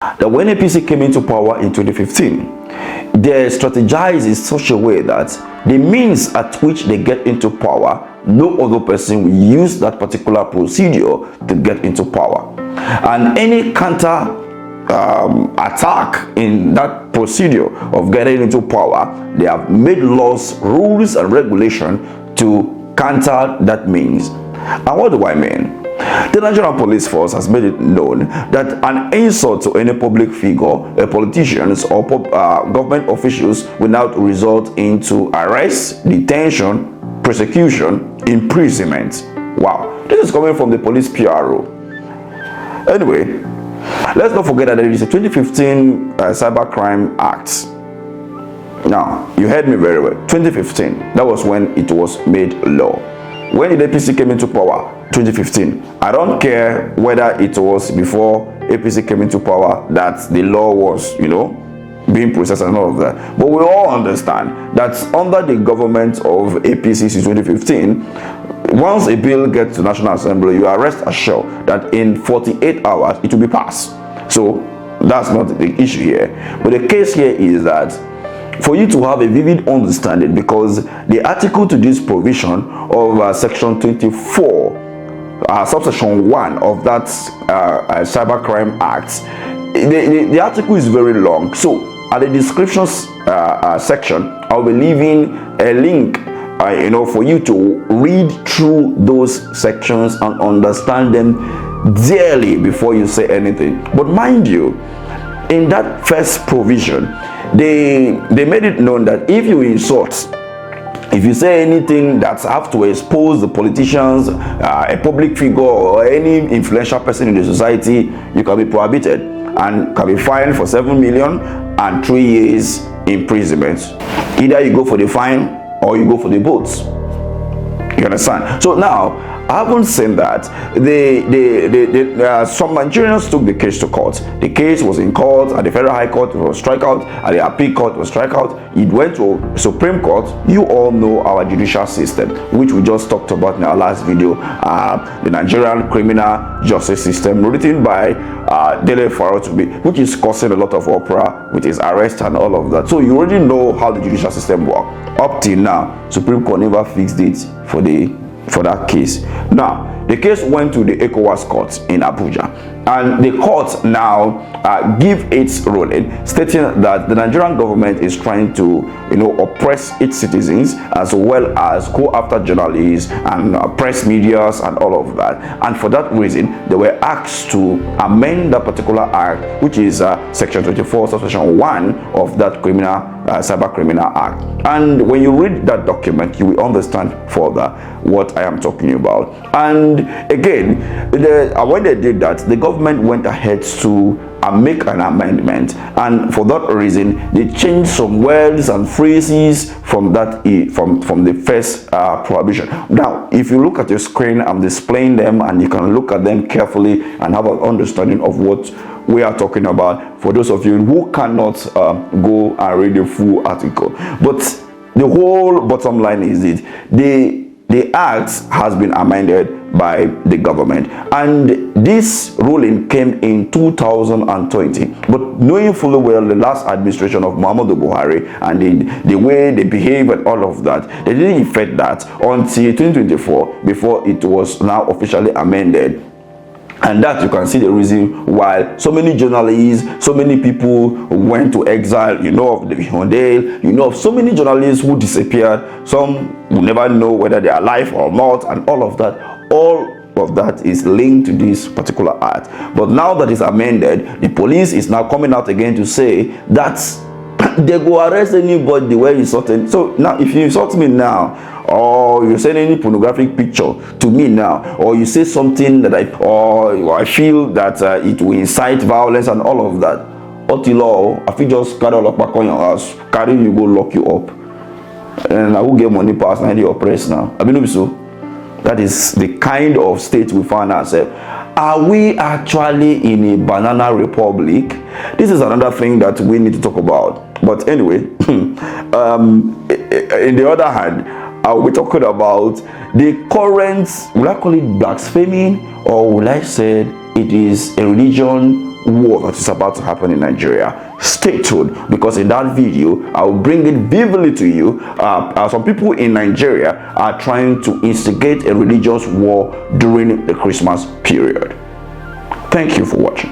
that when APC came into power in 2015, they strategized in such a way that the means at which they get into power, no other person will use that particular procedure to get into power. And any counter attack in that procedure of getting into power, they have made laws, rules, and regulation to counter that means. And what do I mean? The Nigerian Police Force has made it known that an insult to any public figure, politicians, or government officials will now result into arrest, detention, prosecution, imprisonment. Wow, this is coming from the police PRO. Anyway, let's not forget that there is a 2015 Cybercrime Act. Now, you heard me very well. 2015, that was when it was made law. When the APC came into power? 2015. I don't care whether it was before APC came into power that the law was, being processed and all of that. But we all understand that under the government of APC since 2015, once a bill gets to National Assembly, you are rest assured that in 48 hours it will be passed. So that's not the issue here. But the case here is that for you to have a vivid understanding, because the article to this provision of section 24, subsection 1 of that Cybercrime Act, the article is very long. So at the description section, I'll be leaving a link for you to read through those sections and understand them dearly before you say anything. But mind you, in that first provision, they made it known that if you insult, if you say anything that have to expose the politicians, a public figure, or any influential person in the society, you can be prohibited and can be fined for 7 million and 3 years imprisonment. Either you go for the fine or you go for the boats. You understand? So now, I haven't seen that some Nigerians took the case to court. The case was in court, at the Federal High Court it was strike out, at the Appeal Court it was strike out. It went to Supreme Court. You all know our judicial system, which we just talked about in our last video, the Nigerian criminal justice system, written by Dele Farotubi, which is causing a lot of uproar with his arrest and all of that. So you already know how the judicial system works. Up till now, Supreme Court never fixed it for that case. Now, the case went to the ECOWAS court in Abuja, and the court now give its ruling stating that the Nigerian government is trying to oppress its citizens, as well as go after journalists and press medias and all of that. And for that reason, they were asked to amend that particular act, which is section 24 subsection 1 of that cyber criminal act. And when you read that document, you will understand further what I am talking about. And again, when they did that, the government went ahead to make an amendment, and for that reason they changed some words and phrases from that from the first prohibition. Now, if you look at your screen, I'm displaying them, and you can look at them carefully and have an understanding of what we are talking about, for those of you who cannot go and read the full article. But the whole bottom line is it, the act has been amended by the government, and this ruling came in 2020. But knowing fully well the last administration of Muhammadu Buhari and the way they behave and all of that, they didn't effect that until 2024 before it was now officially amended. And that you can see the reason why so many journalists, so many people went to exile. Of the Hondale, of so many journalists who disappeared. Some will never know whether they are alive or not, and all of that. All of that is linked to this particular act. But now that it's amended, the police is now coming out again to say that they go arrest anybody where you insulted. So now, if you insult me now, or you send any pornographic picture to me now, or you say something that I feel that it will incite violence and all of that, Otilo, I feel just carry all up back on your house, carry you, go lock you up, and I will get money past 90 oppressed now. I mean, so that is the kind of state we find ourselves. Are we actually in a banana republic? This is another thing that we need to talk about. But anyway, in the other hand, we're talking about the current, will I call it blaspheming, or will I say it is a religion war that is about to happen in Nigeria. Stay tuned, because in that video I will bring it vividly to you. Some people in Nigeria are trying to instigate a religious war during the Christmas period. Thank you for watching.